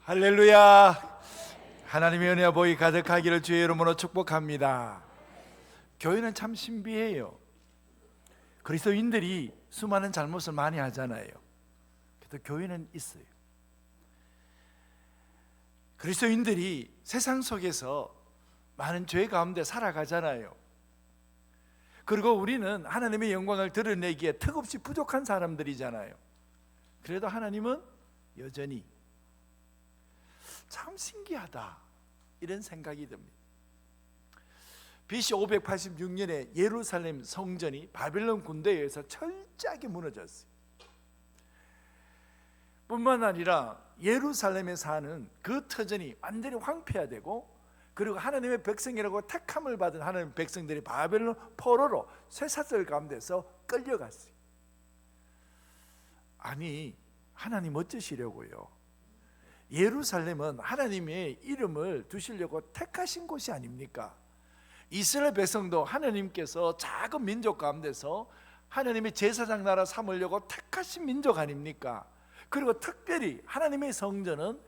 할렐루야. 하나님의 은혜와 복이 가득하기를 주의 이름으로 축복합니다. 교회는 참 신비해요. 그리스도인들이 수많은 잘못을 많이 하잖아요. 그래도 교회는 있어요. 그리스도인들이 세상 속에서 많은 죄 가운데 살아가잖아요. 그리고 우리는 하나님의 영광을 드러내기에 턱없이 부족한 사람들이잖아요. 그래도 하나님은 여전히 참 신기하다 이런 생각이 듭니다. BC 586년에 예루살렘 성전이 바벨론 군대에 의해서 철저하게 무너졌어요. 뿐만 아니라 예루살렘에 사는 그 터전이 완전히 황폐화되고, 그리고 하나님의 백성이라고 택함을 받은 하나님의 백성들이 바벨론 포로로 쇠사슬 가운데서 끌려갔어요. 아니, 하나님 어쩌시려고요? 예루살렘은 하나님의 이름을 두시려고 택하신 곳이 아닙니까? 이스라엘 백성도 하나님께서 작은 민족 가운데서 하나님의 제사장 나라 삼으려고 택하신 민족 아닙니까? 그리고 특별히 하나님의 성전은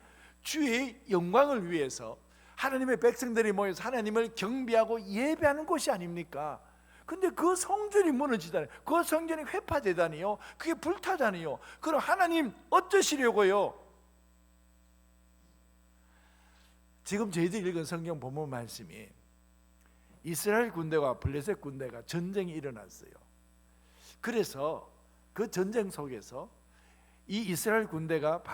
주의 영광을 위해서 하나님의 백성들이 모여서 하나님을 경배하고 예배하는 곳이 아닙니까? 근데 그 성전이 무너지다니, 그 성전이 회파되다니요, 그게 불타다니요. 그럼 하나님 어쩌시려고요? 지금 저희들이 읽은 성경 본문 말씀이 이스라엘 군대와 블레셋 군대가 전쟁이 일어났어요. 그래서 그 전쟁 속에서 이 이스라엘 군대가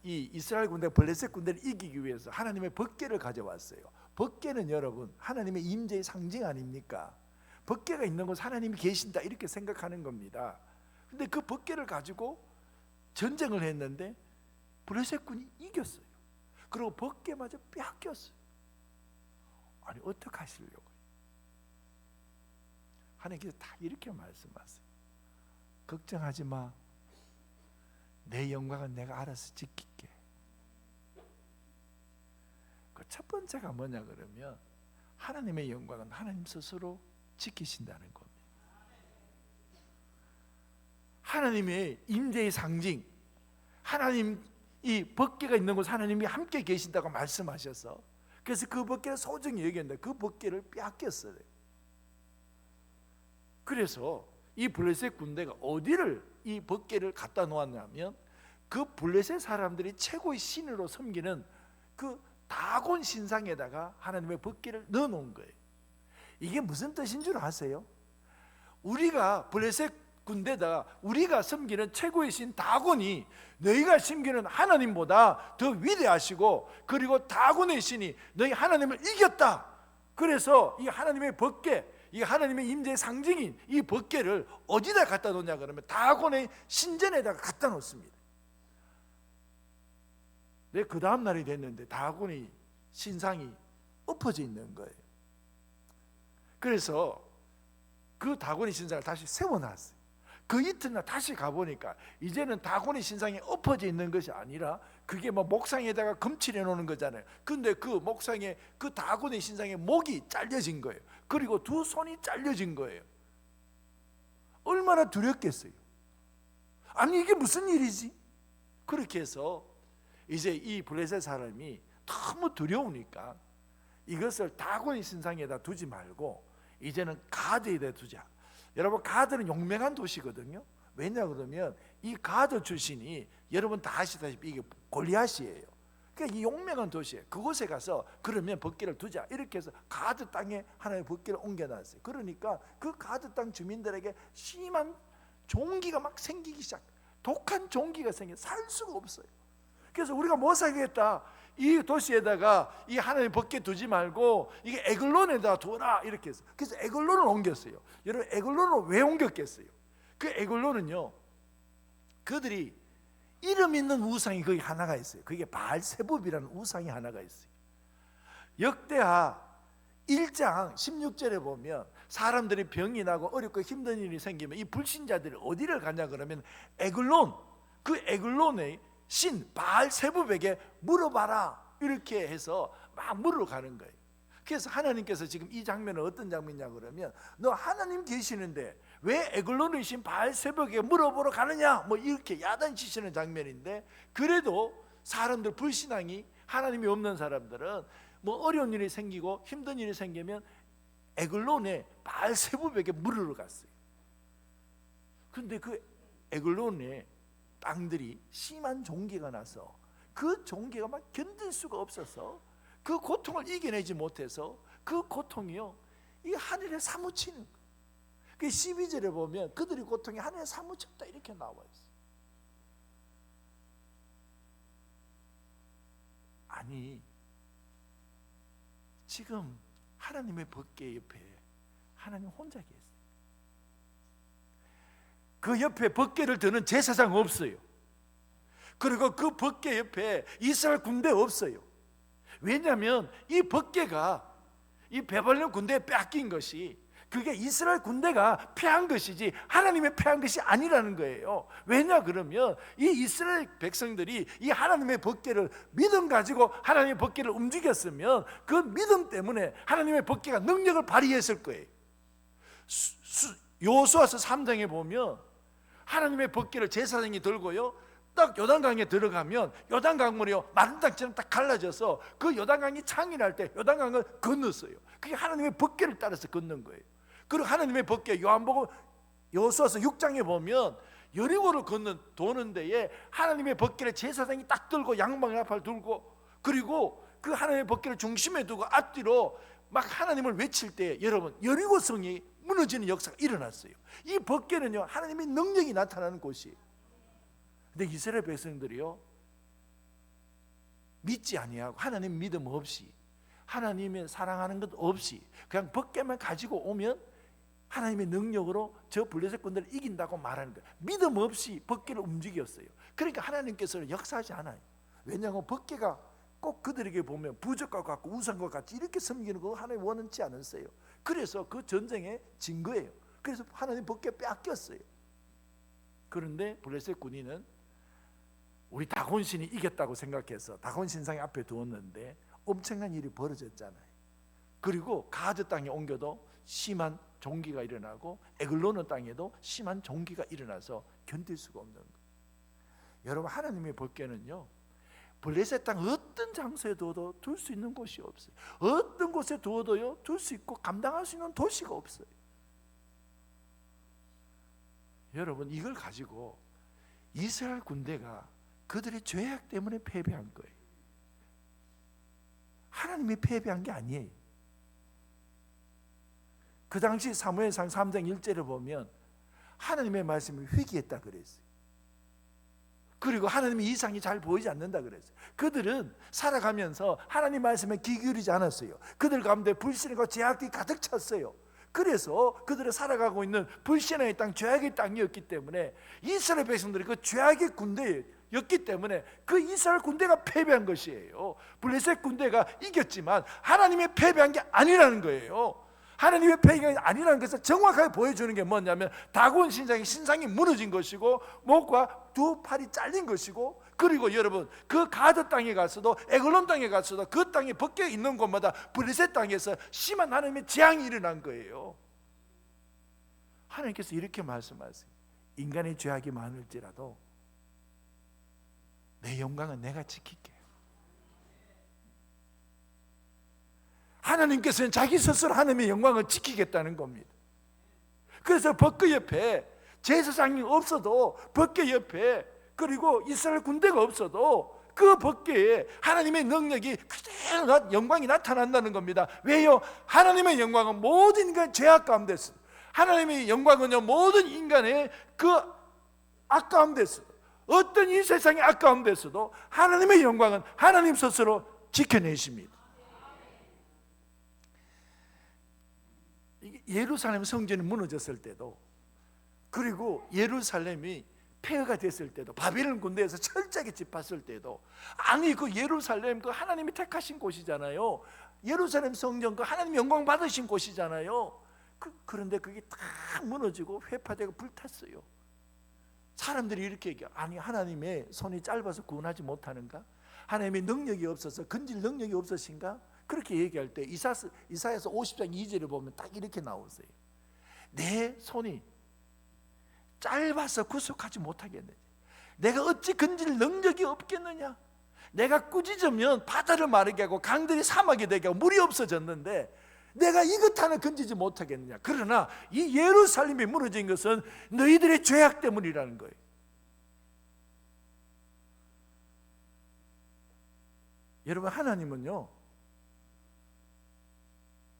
이 이스라엘 군대 블레셋 군대를 이기기 위해서 하나님의 법궤를 가져왔어요. 법궤는 여러분 하나님의 임재의 상징 아닙니까? 법궤가 있는 곳 하나님이 계신다 이렇게 생각하는 겁니다. 근데 그 법궤를 가지고 전쟁을 했는데 블레셋 군이 이겼어요. 그리고 법궤마저 뺏겼어요. 아니 어떻게 하시려고요? 하나님께서 다 이렇게 말씀하세요. 걱정하지 마. 내 영광은 내가 알아서 지킬게. 그 첫 번째가 뭐냐 그러면 하나님의 영광은 하나님 스스로 지키신다는 겁니다. 하나님의 임재의 상징, 하나님 이 법궤가 있는 곳 하나님이 함께 계신다고 말씀하셔서, 그래서 그 법궤를 소중히 여겼는데 그 법궤를 뺏겼어요. 그래서 이 블레셋 군대가 어디를 이 법궤를 갖다 놓았냐면 그 블레셋 사람들이 최고의 신으로 섬기는 그 다곤 신상에다가 하나님의 법궤를 넣어놓은 거예요. 이게 무슨 뜻인 줄 아세요? 우리가 블레셋 군대다 우리가 섬기는 최고의 신 다곤이 너희가 섬기는 하나님보다 더 위대하시고, 그리고 다곤의 신이 너희 하나님을 이겼다. 그래서 이 하나님의 법궤, 이 하나님의 임재의 상징인 이 법궤를 어디다 갖다 놓냐 그러면 다곤의 신전에다가 갖다 놓습니다. 네, 그 다음 날이 됐는데 다곤의 신상이 엎어져 있는 거예요. 그래서 그 다곤의 신상을 다시 세워놨어요. 그 이튿날 다시 가보니까 이제는 다곤의 신상이 엎어져 있는 것이 아니라 그게 뭐 목상에다가 금칠해 놓는 거잖아요. 근데 그 목상에 그 다곤의 신상에 목이 잘려진 거예요. 그리고 두 손이 잘려진 거예요. 얼마나 두렵겠어요. 아니 이게 무슨 일이지? 그렇게 해서 이제 이 블레셋 사람이 너무 두려우니까 이것을 다곤의 신상에다 두지 말고 이제는 가드에다 두자. 여러분 가드는 용맹한 도시거든요. 왜냐 그러면 이 가드 출신이 여러분 다 아시다시피 이게 골리앗이에요. 그러니까 이 용맹한 도시에 그곳에 가서 그러면 법궤를 두자 이렇게 해서 가드 땅에 하나의 법궤를 옮겨놨어요. 그러니까 그 가드 땅 주민들에게 심한 종기가 막 생기기 시작, 독한 종기가 생겨 살 수가 없어요. 그래서 우리가 못 살겠다, 이 도시에다가 이 하나님의 법궤 두지 말고 이게 에글론에다 두라 이렇게 해서, 그래서 에글론을 옮겼어요. 여러분 에글론을 왜 옮겼겠어요? 그 에글론은요, 그들이 이름 있는 우상이 거기 하나가 있어요. 그게 바알세붑이라는 우상이 하나가 있어요. 역대하 1장 16절에 보면 사람들이 병이 나고 어렵고 힘든 일이 생기면 이 불신자들이 어디를 가냐 그러면 에글론, 그 에글론의 신 바알세붑에게 물어봐라 이렇게 해서 막 물어가는 거예요. 그래서 하나님께서 지금 이 장면은 어떤 장면이냐 그러면 너 하나님 계시는데 왜 에글론의 신 바알세붑에게 물어보러 가느냐 뭐 이렇게 야단치시는 장면인데, 그래도 사람들 불신앙이 하나님이 없는 사람들은 뭐 어려운 일이 생기고 힘든 일이 생기면 에글론에 바알세부백에 물으러 갔어요. 그런데 그 에글론에 땅들이 심한 종기가 나서 그 종기가 막 견딜 수가 없어서 그 고통을 이겨내지 못해서 그 고통이요 이 하늘에 사무치는 거예요. 그 12절에 보면 그들의 고통이 하늘에 사무쳤다 이렇게 나와 있어요. 아니 지금 하나님의 법궤 옆에 하나님 혼자 계세요. 그 옆에 법궤를 드는 제사장 없어요. 그리고 그 법궤 옆에 이스라엘 군대 없어요. 왜냐하면 이 법궤가 이 베발론 군대에 뺏긴 것이 그게 이스라엘 군대가 패한 것이지 하나님의 패한 것이 아니라는 거예요. 왜냐 그러면 이 이스라엘 백성들이 이 하나님의 법궤를 믿음 가지고 하나님의 법궤를 움직였으면 그 믿음 때문에 하나님의 법궤가 능력을 발휘했을 거예요. 여호수아서 3장에 보면 하나님의 법궤를 제사장이 들고요 딱 요단강에 들어가면 요단강물이요 마른 땅처럼 딱 갈라져서 그 요단강이 창이날 때 요단강을 건넜어요. 그게 하나님의 법궤를 따라서 건넌 거예요. 그리고 하나님의 법궤 요한복음 여호수아서 6장에 보면 여리고를 도는 데에 하나님의 법궤를 제사장이 딱 들고 양방의 나팔 들고 그리고 그 하나님의 법궤를 중심에 두고 앞뒤로 막 하나님을 외칠 때 여러분 여리고 성이 무너지는 역사가 일어났어요. 이 법궤는요 하나님의 능력이 나타나는 곳이에요. 근데 이스라엘 백성들이요 믿지 아니하고 하나님 믿음 없이 하나님의 사랑하는 것 없이 그냥 법궤만 가지고 오면 하나님의 능력으로 저 블레셋 군대를 이긴다고 말하는 거예요. 믿음 없이 법궤를 움직였어요. 그러니까 하나님께서는 역사하지 않아요. 왜냐하면 법궤가 꼭 그들에게 보면 부적과 같고 우상과 같이 이렇게 섬기는 거 하나님 원치 않으세요. 그래서 그 전쟁에 진 거예요. 그래서 하나님 법궤 뺏겼어요. 그런데 블레셋 군인은 우리 다곤 신이 이겼다고 생각해서 다곤 신상 앞에 두었는데 엄청난 일이 벌어졌잖아요. 그리고 가드 땅에 옮겨도 심한 종기가 일어나고 에글로는 땅에도 심한 종기가 일어나서 견딜 수가 없는 거예요. 여러분 하나님의 법궤는요 블레셋 땅 어떤 장소에 두어도 둘 수 있는 곳이 없어요. 어떤 곳에 두어도요 둘 수 있고 감당할 수 있는 도시가 없어요. 여러분 이걸 가지고 이스라엘 군대가 그들의 죄악 때문에 패배한 거예요. 하나님이 패배한 게 아니에요. 그 당시 사무엘상 3장 1절을 보면 하나님의 말씀이 회개했다 그랬어요. 그리고 하나님의 이상이 잘 보이지 않는다 그랬어요. 그들은 살아가면서 하나님 말씀에 귀 기울이지 않았어요. 그들 가운데 불신과 죄악이 가득 찼어요. 그래서 그들이 살아가고 있는 불신의 땅, 죄악의 땅이었기 때문에 이스라엘 백성들이 그 죄악의 군대였기 때문에 그 이스라엘 군대가 패배한 것이에요. 블레셋 군대가 이겼지만 하나님의 패배한 게 아니라는 거예요. 하나님의 패배가 아니라는 것을 정확하게 보여주는 게 뭐냐면 다곤 신상이 무너진 것이고 목과 두 팔이 잘린 것이고 그리고 여러분 그 가드 땅에 가서도 에글론 땅에 가서도 그 땅에 벗겨 있는 곳마다 블레셋 땅에서 심한 하나님의 재앙이 일어난 거예요. 하나님께서 이렇게 말씀하세요. 인간의 죄악이 많을지라도 내 영광은 내가 지킬게. 하나님께서는 자기 스스로 하나님의 영광을 지키겠다는 겁니다. 그래서 법궤 옆에 제사장이 없어도 법궤 옆에 그리고 이스라엘 군대가 없어도 그 법궤에 하나님의 능력이 그대로 영광이 나타난다는 겁니다. 왜요? 하나님의 영광은 모든 인간의 죄악 가운데 있어요. 하나님의 영광은요 모든 인간의 그 악 가운데 있어요. 어떤 이 세상의 악 가운데 있어도 하나님의 영광은 하나님 스스로 지켜내십니다. 예루살렘 성전이 무너졌을 때도 그리고 예루살렘이 폐허가 됐을 때도 바벨론 군대에서 철저하게 짚었을 때도 아니 그 예루살렘 그 하나님이 택하신 곳이잖아요. 예루살렘 성전 그 하나님 영광 받으신 곳이잖아요. 그런데 그게 다 무너지고 회파되고 불탔어요. 사람들이 이렇게 얘기해요. 아니 하나님의 손이 짧아서 구원하지 못하는가? 하나님의 능력이 없어서 건질 능력이 없으신가? 그렇게 얘기할 때 이사야서 50장 2절을 보면 딱 이렇게 나오세요. 내 손이 짧아서 구속하지 못하겠느냐? 내가 어찌 건질 능력이 없겠느냐? 내가 꾸짖으면 바다를 마르게 하고 강들이 사막이 되게 하고 물이 없어졌는데 내가 이것 하나 건지지 못하겠느냐. 그러나 이 예루살렘이 무너진 것은 너희들의 죄악 때문이라는 거예요. 여러분, 하나님은요,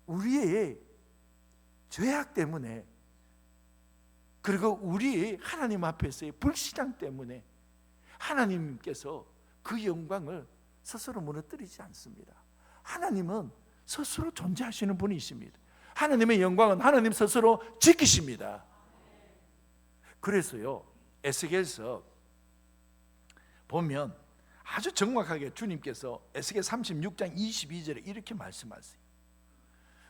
우리의 죄악 때문에, 그리고 우리 하나님 앞에서의 불신앙 때문에 하나님께서 그 영광을 스스로 무너뜨리지 않습니다. 하나님은 스스로 존재하시는 분이십니다. 하나님의 영광은 하나님 스스로 지키십니다. 그래서요, 에스겔서 보면 아주 정확하게 주님께서 에스겔 36장 22절에 이렇게 말씀하세요.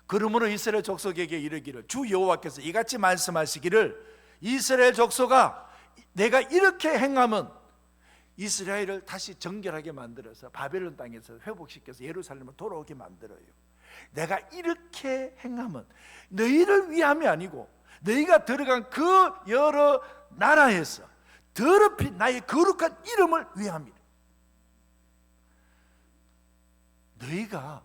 그러므로 이스라엘 족속에게 이르기를, 주 여호와께서 이같이 말씀하시기를, 이스라엘 족속아, 내가 이렇게 행하면 이스라엘을 다시 정결하게 만들어서 바벨론 땅에서 회복시켜서 예루살렘을 돌아오게 만들어요. 내가 이렇게 행하면 너희를 위함이 아니고 너희가 들어간 그 여러 나라에서 더럽힌 나의 거룩한 이름을 위함이라. 너희가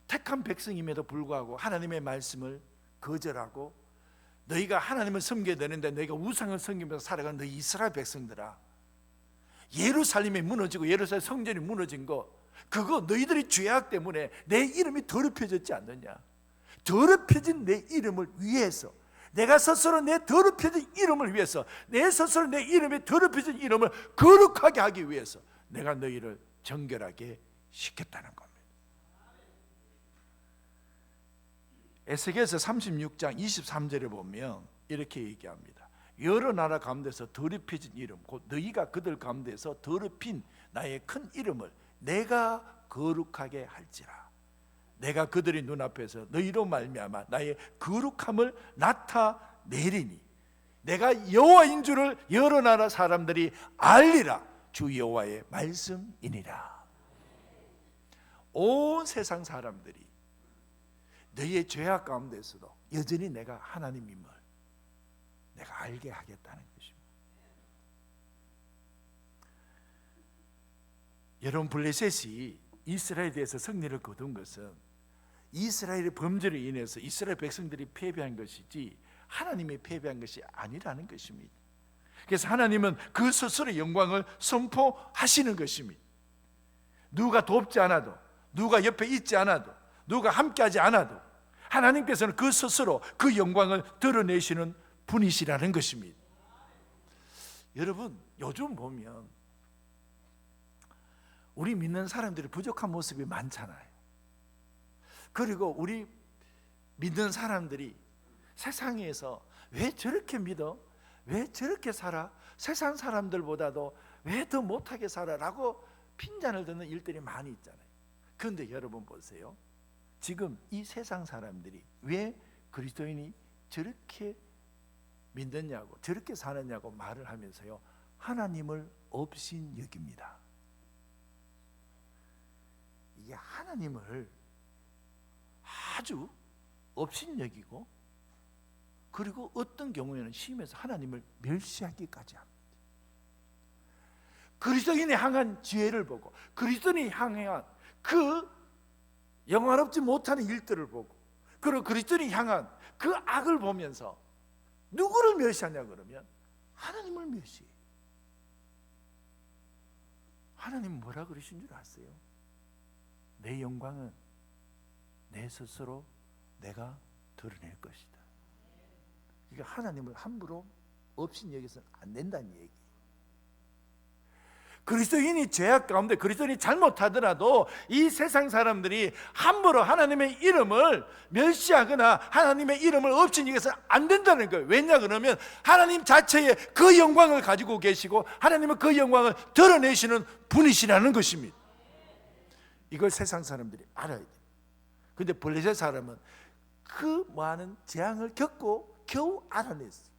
택한 백성임에도 불구하고 하나님의 말씀을 거절하고 너희가 하나님을 섬겨야 되는데 너희가 우상을 섬기면서 살아가는 너희 이스라엘 백성들아, 예루살렘이 무너지고 예루살렘 성전이 무너진 거, 그거 너희들의 죄악 때문에 내 이름이 더럽혀졌지 않느냐. 더럽혀진 내 이름을 위해서, 내가 스스로 내 더럽혀진 이름을 위해서, 내 스스로 내 이름이 더럽혀진 이름을 거룩하게 하기 위해서 내가 너희를 정결하게 시켰다는 겁니다. 에스겔서 36장 23절에 보면 이렇게 얘기합니다. 여러 나라 가운데서 더럽혀진 이름, 곧 너희가 그들 가운데서 더럽힌 나의 큰 이름을 내가 거룩하게 할지라. 내가 그들의 눈앞에서 너희로 말미암아 나의 거룩함을 나타내리니 내가 여호와인 줄을 여러 나라 사람들이 알리라. 주 여호와의 말씀이니라. 온 세상 사람들이 너희의 죄악 가운데서도 여전히 내가 하나님임을 내가 알게 하겠다는 것입니다. 여러분, 블레셋이 이스라엘에 대해서 승리를 거둔 것은 이스라엘의 범죄로 인해서 이스라엘 백성들이 패배한 것이지 하나님이 패배한 것이 아니라는 것입니다. 그래서 하나님은 그 스스로의 영광을 선포하시는 것입니다. 누가 돕지 않아도, 누가 옆에 있지 않아도, 누가 함께하지 않아도 하나님께서는 그 스스로 그 영광을 드러내시는 분이시라는 것입니다. 여러분, 요즘 보면 우리 믿는 사람들이 부족한 모습이 많잖아요. 그리고 우리 믿는 사람들이 세상에서 왜 저렇게 믿어? 왜 저렇게 살아? 세상 사람들보다도 왜 더 못하게 살아? 라고 핀잔을 듣는 일들이 많이 있잖아요. 그런데 여러분 보세요. 지금 이 세상 사람들이 왜 그리스도인이 저렇게 믿느냐고, 저렇게 사느냐고 말을 하면서요, 하나님을 업신 여깁니다. 이게 하나님을 아주 업신 여기고, 그리고 어떤 경우에는 심해서 하나님을 멸시하기까지 합니다. 그리스도인이 향한 지혜를 보고, 그리스도인이 향한 그 영화롭지 못하는 일들을 보고, 그리고 그리스도인이 향한 그 악을 보면서 누구를 멸시하냐 그러면 하나님을 멸시해요. 하나님 뭐라 그러신 줄 아세요? 내 영광은 내 스스로 내가 드러낼 것이다. 그러니까 하나님을 함부로 없인 여기서는 안 된다는 얘기. 그리스도인이 죄악 가운데 그리스도인이 잘못하더라도 이 세상 사람들이 함부로 하나님의 이름을 멸시하거나 하나님의 이름을 없인 여기서는 안 된다는 거예요. 왜냐 그러면 하나님 자체의 그 영광을 가지고 계시고 하나님은 그 영광을 드러내시는 분이시라는 것입니다. 이걸 세상 사람들이 알아야 돼요. 근데 블레셋 사람은 그 많은 재앙을 겪고 겨우 알아냈어요.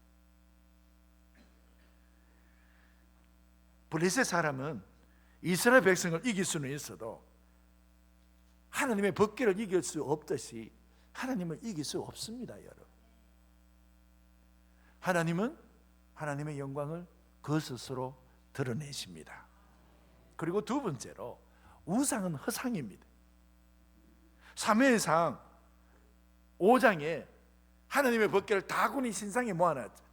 블레셋 사람은 이스라엘 백성을 이길 수는 있어도 하나님의 법궤를 이길 수 없듯이 하나님을 이길 수 없습니다, 여러분. 하나님은 하나님의 영광을 그 스스로 드러내십니다. 그리고 두 번째로 우상은 허상입니다. 사무엘상 5장에 하나님의 법궤를 다곤이 신상에 모아놨죠.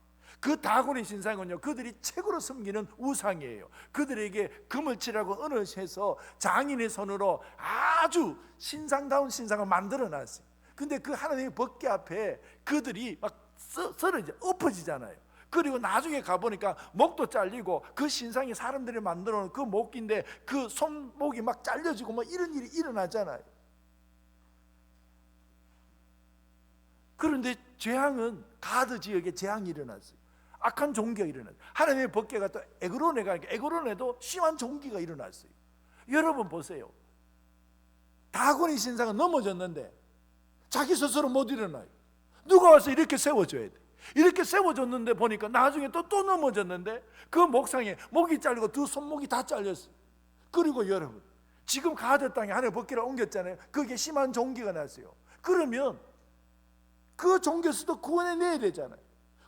그 다곤의 신상은요, 그들이 최고로 섬기는 우상이에요. 그들에게 금을 칠하고 은을 해서 장인의 손으로 아주 신상다운 신상을 만들어 놨어요. 근데 그 하나님의 법궤 앞에 그들이 막 쓰러져 엎어지잖아요. 그리고 나중에 가보니까 목도 잘리고 그 신상이 사람들이 만들어 놓은 그 목인데 그 손목이 막 잘려지고 뭐 이런 일이 일어나잖아요. 그런데 재앙은 가드 지역에 재앙이 일어났어요. 악한 종기가 일어났어요. 하나님의 법궤가 또 에그론에 가니까 에그론에도 심한 종기가 일어났어요. 여러분 보세요. 다곤의 신상은 넘어졌는데 자기 스스로 못 일어나요. 누가 와서 이렇게 세워줘야 돼. 이렇게 세워줬는데 보니까 나중에 또 넘어졌는데 그 목상에 목이 잘리고 두 손목이 다 잘렸어요. 그리고 여러분, 지금 가드 땅에 하나님의 법궤를 옮겼잖아요. 그게 심한 종기가 났어요. 그러면 그 종교수도 구원해내야 되잖아요.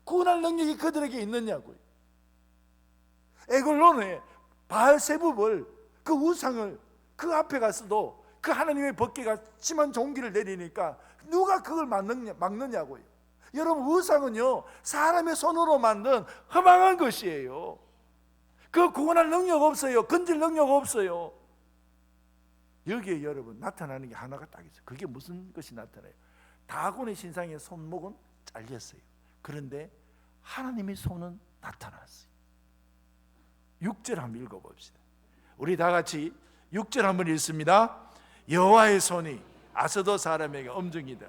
구원할 능력이 그들에게 있느냐고요. 에글론에 바알세붑을, 그 우상을 그 앞에 가서도 그 하나님의 법궤가 심한 종기를 내리니까 누가 그걸 막느냐고요. 여러분, 우상은요 사람의 손으로 만든 허망한 것이에요. 그 구원할 능력 없어요. 건질 능력 없어요. 여기에 여러분 나타나는 게 하나가 딱 있어요. 그게 무슨 것이 나타나요? 다곤의 신상의 손목은 잘렸어요. 그런데 하나님의 손은 나타났어요. 6절 한번 읽어봅시다. 우리 다 같이 6절 한번 읽습니다. 여호와의 손이 아스돗 사람에게 엄중이다.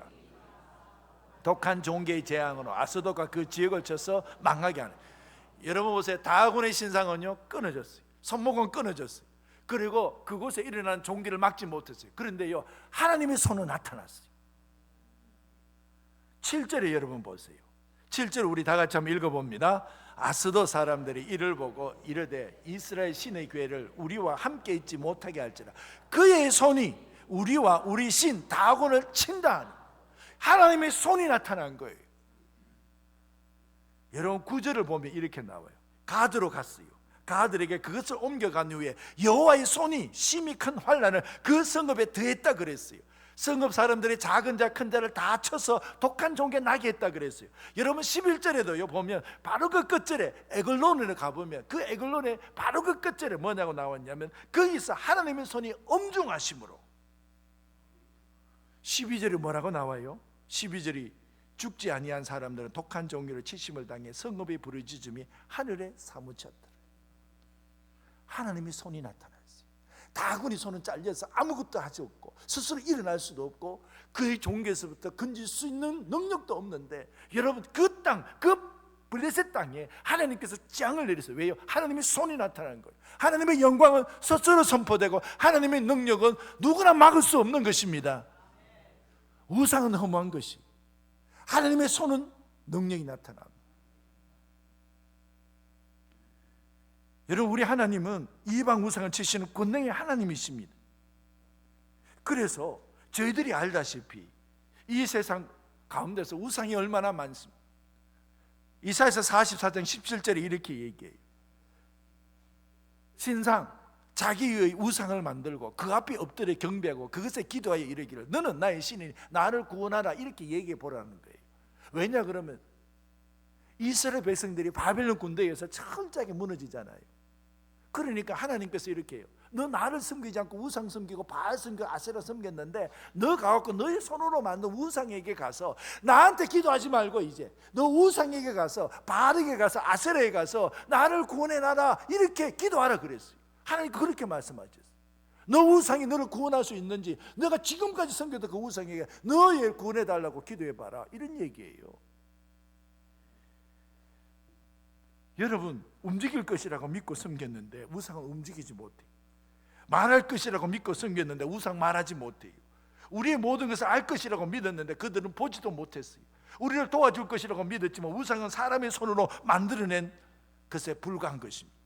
독한 종개의 재앙으로 아스돗과 그 지역을 쳐서 망하게 하는. 여러분 보세요. 다곤의 신상은요 끊어졌어요. 손목은 끊어졌어요. 그리고 그곳에 일어난 종기를 막지 못했어요. 그런데요 하나님의 손은 나타났어요. 7절에 여러분 보세요. 7절 우리 다 같이 한번 읽어봅니다. 아스돗 사람들이 이를 보고 이르되 이스라엘 신의 괴를 우리와 함께 있지 못하게 할지라. 그의 손이 우리와 우리 신 다곤을 친다 하니. 하나님의 손이 나타난 거예요. 여러분 9절을 보면 이렇게 나와요. 가드로 갔어요. 가드에게 그것을 옮겨간 후에 여호와의 손이 심히 큰 환난을 그 성읍에 더했다 그랬어요. 성읍 사람들이 작은 자 큰 자를 다 쳐서 독한 종게 나게 했다 그랬어요. 여러분 11절에도요 보면 바로 그 끝절에 에글론을 가보면 그 에글론의 바로 그 끝절에 뭐냐고 나왔냐면 거기서 하나님의 손이 엄중하심으로. 12절에 뭐라고 나와요? 12절이 죽지 아니한 사람들은 독한 종기로 치심을 당해 성읍의 부르짖음이 하늘에 사무쳤더라. 하나님의 손이 나타났어요. 다곤이 손은 잘려서 아무것도 하지 없고 스스로 일어날 수도 없고 그의 종교에서부터 건질 수 있는 능력도 없는데 여러분 그 땅, 그 블레셋 땅에 하나님께서 재앙을 내리세요. 왜요? 하나님의 손이 나타나는 거예요. 하나님의 영광은 스스로 선포되고 하나님의 능력은 누구나 막을 수 없는 것입니다. 우상은 허무한 것이, 하나님의 손은 능력이 나타납니다. 여러분 우리 하나님은 이방 우상을 치시는 권능의 하나님이십니다. 그래서 저희들이 알다시피 이 세상 가운데서 우상이 얼마나 많습니다. 이사야서 44장 17절에 이렇게 얘기해요. 신상, 자기의 우상을 만들고 그 앞에 엎드려 경배하고 그것에 기도하여 이르기를 너는 나의 신이니 나를 구원하라 이렇게 얘기해 보라는 거예요. 왜냐 그러면 이스라엘 백성들이 바벨론 군대에 의해서 철저하게 무너지잖아요. 그러니까 하나님께서 이렇게 해요. 너 나를 섬기지 않고 우상 섬기고 바알 섬기고 아세라 섬겼는데 너 가갖고 너의 손으로 만든 우상에게 가서 나한테 기도하지 말고 이제 너 우상에게 가서 바알에게 가서 아세라에 가서 나를 구원해놔라 이렇게 기도하라 그랬어요. 하나님 그렇게 말씀하셨어요. 너 우상이 너를 구원할 수 있는지 너가 지금까지 섬겼던 그 우상에게 너를 구원해달라고 기도해봐라 이런 얘기예요. 여러분 움직일 것이라고 믿고 섬겼는데 우상은 움직이지 못해요. 말할 것이라고 믿고 섬겼는데 우상 말하지 못해요. 우리의 모든 것을 알 것이라고 믿었는데 그들은 보지도 못했어요. 우리를 도와줄 것이라고 믿었지만 우상은 사람의 손으로 만들어낸 것에 불과한 것입니다.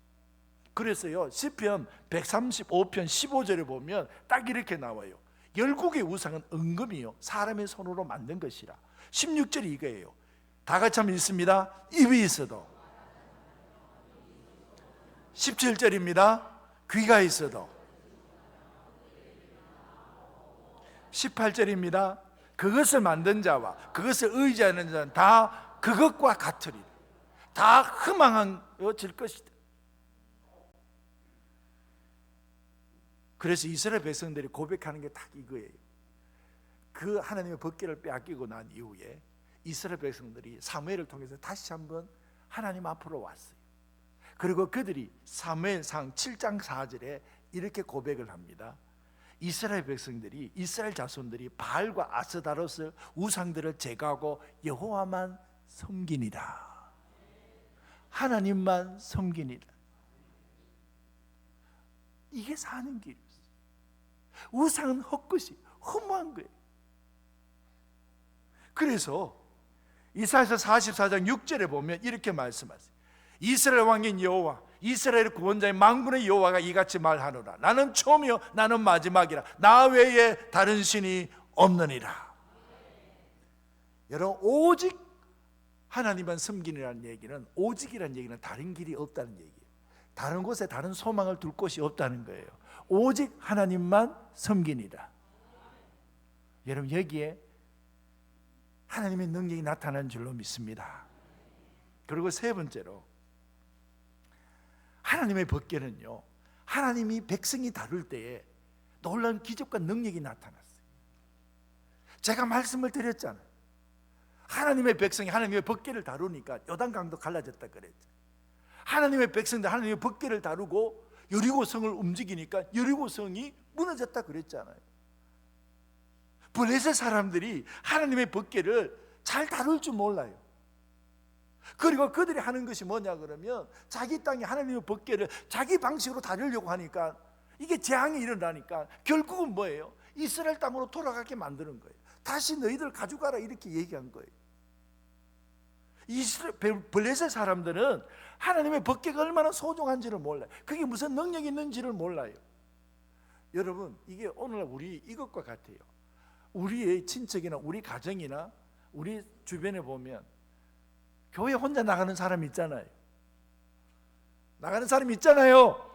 그래서요 시편 135편 15절에 보면 딱 이렇게 나와요. 열국의 우상은 은금이요 사람의 손으로 만든 것이라. 16절이 이거예요. 다 같이 한번 읽습니다. 입이 있어도 17절입니다. 귀가 있어도 18절입니다. 그것을 만든 자와 그것을 의지하는 자는 다 그것과 같으리라. 다 허망해질 것이다. 그래서 이스라엘 백성들이 고백하는 게 딱 이거예요. 그 하나님의 법궤를 빼앗기고 난 이후에 이스라엘 백성들이 사무엘을 통해서 다시 한번 하나님 앞으로 왔어요. 그리고 그들이 사무엘상 7장 4절에 이렇게 고백을 합니다. 이스라엘 백성들이, 이스라엘 자손들이 바알과 아스다롯을 우상들을 제거하고 여호와만 섬기니라. 하나님만 섬기니라. 이게 사는 길이었어요. 우상은 헛것이 허무한 거예요. 그래서 이사야서 44장 6절에 보면 이렇게 말씀하세요. 이스라엘 왕인 여호와, 이스라엘의 구원자인 만군의 여호와가 이같이 말하노라. 나는 처음이요 나는 마지막이라. 나 외에 다른 신이 없느니라. 여러분, 오직 하나님만 섬기느라는 얘기는, 오직이라는 얘기는 다른 길이 없다는 얘기예요. 다른 곳에 다른 소망을 둘 곳이 없다는 거예요. 오직 하나님만 섬기니라. 여러분, 여기에 하나님의 능력이 나타난 줄로 믿습니다. 그리고 세 번째로, 하나님의 법궤는요, 하나님이 백성이 다룰 때에 놀라운 기적과 능력이 나타났어요. 제가 말씀을 드렸잖아요. 하나님의 백성이 하나님의 법궤를 다루니까 요단강도 갈라졌다 그랬죠. 하나님의 백성들 하나님의 법궤를 다루고 여리고성을 움직이니까 여리고성이 무너졌다 그랬잖아요. 블레셋 사람들이 하나님의 법궤를 잘 다룰 줄 몰라요. 그리고 그들이 하는 것이 뭐냐 그러면, 자기 땅에 하나님의 법궤를 자기 방식으로 다루려고 하니까 이게 재앙이 일어나니까 결국은 뭐예요? 이스라엘 땅으로 돌아가게 만드는 거예요. 다시 너희들 가져가라 이렇게 얘기한 거예요. 블레셋 사람들은 하나님의 법궤가 얼마나 소중한지를 몰라요. 그게 무슨 능력이 있는지를 몰라요. 여러분, 이게 오늘날 우리 이것과 같아요. 우리의 친척이나 우리 가정이나 우리 주변에 보면 교회 혼자 나가는 사람 있잖아요. 나가는 사람 있잖아요.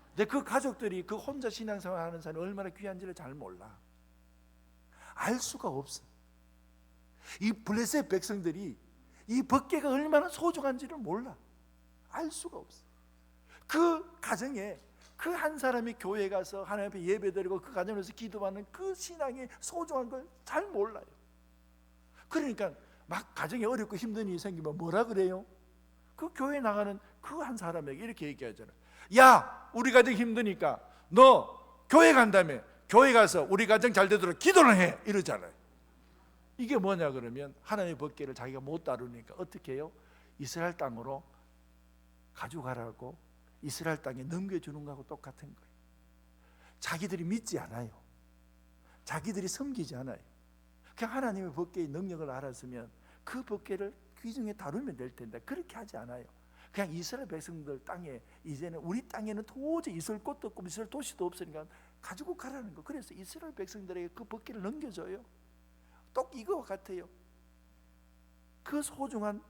근데 그 가족들이 그 혼자 신앙생활 하는 사람이 얼마나 귀한지를 잘 몰라. 알 수가 없어. 이 블레셋 백성들이 이 법궤가 얼마나 소중한지를 몰라. 알 수가 없어. 그 가정에 그 한 사람이 교회에 가서 하나님 앞에 예배드리고 그 가정에서 기도하는 그 신앙이 소중한 걸 잘 몰라요. 그러니까 막 가정에 어렵고 힘든 일이 생기면 뭐라 그래요? 그 교회 나가는 그 한 사람에게 이렇게 얘기하잖아요. 야, 우리 가정 힘드니까 너 교회 간다며, 교회 가서 우리 가정 잘 되도록 기도를 해, 이러잖아요. 이게 뭐냐 그러면, 하나님의 법궤를 자기가 못 다루니까 어떻게 해요? 이스라엘 땅으로 가져가라고 이스라엘 땅에 넘겨주는 거하고 똑같은 거예요. 자기들이 믿지 않아요. 자기들이 섬기지 않아요. 그냥 하나님의 법궤의 능력을 알았으면 그 법궤를 귀중에 다루면 될 텐데 그렇게 하지 않아요. 그냥 이스라엘 백성들 땅에, 이제는 우리 땅에는 도저히 있을 곳도 없고 있을 도시도 없으니까 가지고 가라는 거. 그래서 이스라엘 백성들에게 그 법궤를 넘겨줘요. 똑 이거와 같아요. 그 소중한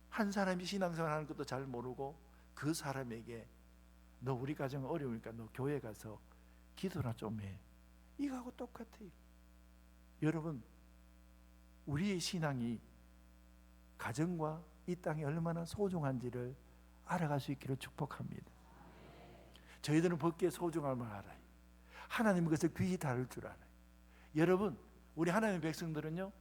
한 사람이 신앙생활 하는 것도 잘 모르고 그 사람에게 너 우리 가정 어려우니까 너 교회 가서 기도나 좀 해, 이거하고 똑같아요. 여러분, 우리의 신앙이 가정과 이 땅이 얼마나 소중한지를 알아갈 수 있기를 축복합니다. 저희들은 법궤의 소중함을 알아요. 하나님은 그것을 귀히 다룰 줄 알아요. 여러분, 우리 하나님의 백성들은요,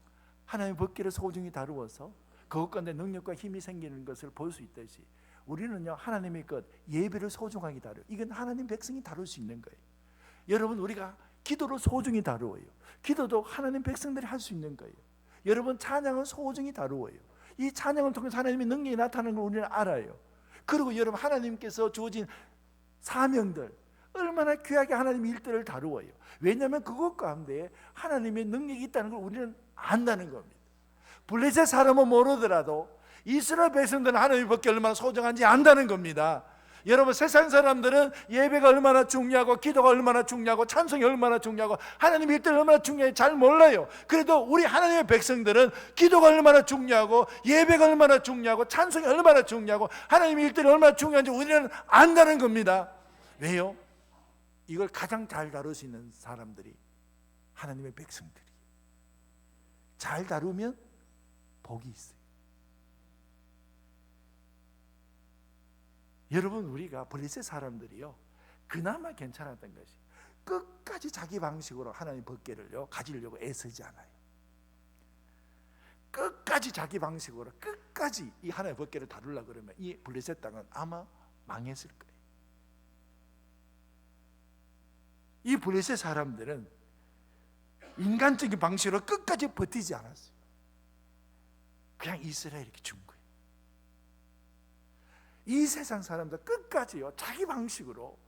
하나님의 법궤를 소중히 다루어서 그것 가운데 능력과 힘이 생기는 것을 볼 수 있듯이 우리는요, 하나님의 것, 예배를 소중하게 다뤄요. 이건 하나님 백성이 다룰 수 있는 거예요. 여러분, 우리가 기도를 소중히 다루어요. 기도도 하나님 백성들이 할 수 있는 거예요. 여러분, 찬양을 소중히 다루어요. 이 찬양을 통해서 하나님의 능력이 나타나는 걸 우리는 알아요. 그리고 여러분, 하나님께서 주어진 사명들, 얼마나 귀하게 하나님의 일들을 다루어요. 왜냐하면 그것 가운데 하나님의 능력이 있다는 걸 우리는 안다는 겁니다. 블레셋 사람은 모르더라도 이스라엘 백성들은 하나님의 법궤 얼마나 소중한지 안다는 겁니다. 여러분, 세상 사람들은 예배가 얼마나 중요하고 기도가 얼마나 중요하고 찬송이 얼마나 중요하고 하나님 일들 얼마나 중요한지 잘 몰라요. 그래도 우리 하나님의 백성들은 기도가 얼마나 중요하고 예배가 얼마나 중요하고 찬송이 얼마나 중요하고 하나님의 일들이 얼마나 중요한지 우리는 안다는 겁니다. 왜요? 이걸 가장 잘 다룰 수 있는 사람들이 하나님의 백성들이. 잘 다루면 복이 있어요. 여러분, 우리가 블레셋 사람들이요, 그나마 괜찮았던 것이 끝까지 자기 방식으로 하나님 법궤를요 가지려고 애쓰지 않아요. 끝까지 자기 방식으로 끝까지 이 하나님의 법궤를 다루려고 그러면 이 블레셋 땅은 아마 망했을 거예요. 이 블레셋 사람들은 인간적인 방식으로 끝까지 버티지 않았어요. 그냥 이스라엘이 이렇게 준 거예요. 이 세상 사람들 끝까지요 자기 방식으로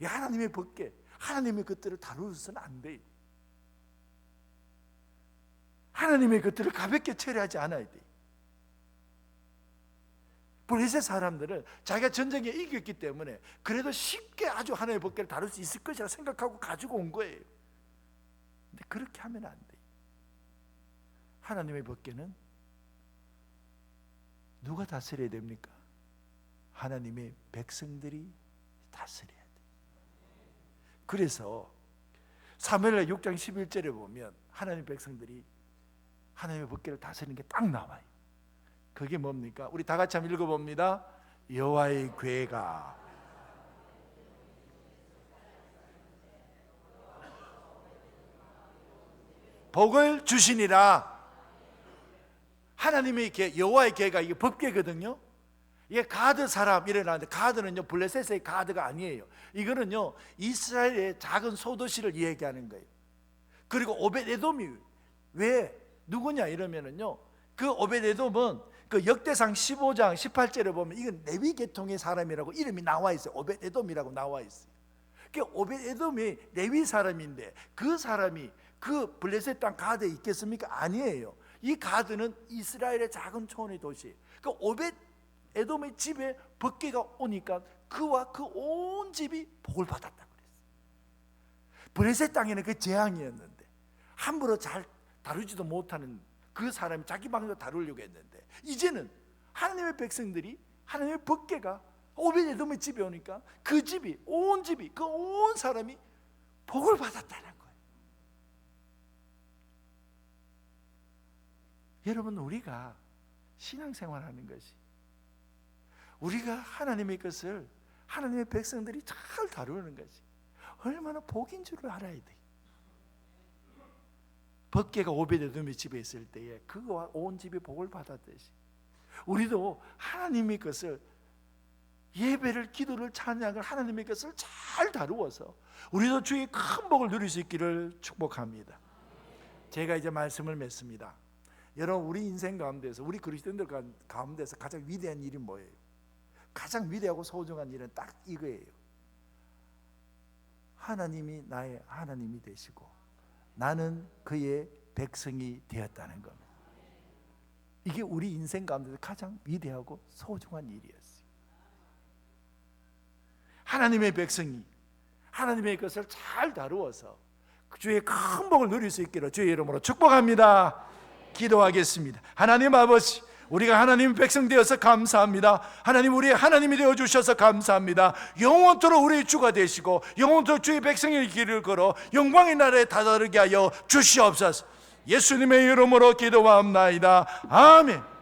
이 하나님의 법궤, 하나님의 것들을 다루어서는 안 돼요. 하나님의 것들을 가볍게 처리하지 않아야 돼요. 블레셋 사람들은 자기가 전쟁에 이겼기 때문에 그래도 쉽게 아주 하나님의 법궤를 다룰 수 있을 것이라 생각하고 가지고 온 거예요. 근데 그렇게 하면 안 돼요. 하나님의 법궤는 누가 다스려야 됩니까? 하나님의 백성들이 다스려야 돼요. 그래서 사무엘하 6장 11절에 보면 하나님의 백성들이 하나님의 법궤를 다스리는 게 딱 나와요. 그게 뭡니까? 우리 다 같이 한번 읽어봅니다. 여호와의 궤가 복을 주시니라. 하나님의 궤, 여호와의 궤가 이게 법궤거든요. 이게 가드 사람 이래나는데, 가드는요 블레셋의 가드가 아니에요. 이거는요 이스라엘의 작은 소도시를 얘기하는 거예요. 그리고 오벳에돔이 왜 누구냐 이러면은요, 그 오벳에돔은 그 역대상 15장 18절에 보면 이건 레위 계통의 사람이라고 이름이 나와 있어요. 오벳에돔이라고 나와 있어요. 그 오벳에돔이 레위 사람인데 그 사람이 그 블레셋 땅 가드에 있겠습니까? 아니에요. 이 가드는 이스라엘의 작은 초원의 도시. 그 오벳에돔의 집에 법궤가 오니까 그와 그 온 집이 복을 받았다고 그랬어요. 블레셋 땅에는 그 재앙이었는데 함부로 잘 다루지도 못하는 그 사람이 자기 방식으로 다루려고 했는데, 이제는 하나님의 백성들이 하나님의 법궤가 오벳에돔의 집에 오니까 그 집이, 온 집이, 그 온 사람이 복을 받았다는 거예요. 여러분, 우리가 신앙생활하는 것이, 우리가 하나님의 것을 하나님의 백성들이 잘 다루는 것이 얼마나 복인 줄을 알아야 돼요. 법궤가 오벳에돔의 집에 있을 때에 그와 온 집이 복을 받았듯이 우리도 하나님의 것을, 예배를, 기도를, 찬양을, 하나님의 것을 잘 다루어서 우리도 주의 큰 복을 누릴 수 있기를 축복합니다. 제가 이제 말씀을 맺습니다. 여러분, 우리 인생 가운데서, 우리 그리스도인들 가운데서 가장 위대한 일이 뭐예요? 가장 위대하고 소중한 일은 딱 이거예요. 하나님이 나의 하나님이 되시고 나는 그의 백성이 되었다는 겁니다. 이게 우리 인생 가운데서 가장 위대하고 소중한 일이었어요. 하나님의 백성이 하나님의 것을 잘 다루어서 주의 큰 복을 누릴 수 있기를 주의 이름으로 축복합니다. 기도하겠습니다. 하나님 아버지, 우리가 하나님 백성 되어서 감사합니다. 하나님, 우리 하나님이 되어주셔서 감사합니다. 영원토록 우리의 주가 되시고 영원토록 주의 백성의 길을 걸어 영광의 나라에 다다르게 하여 주시옵소서. 예수님의 이름으로 기도하옵나이다. 아멘.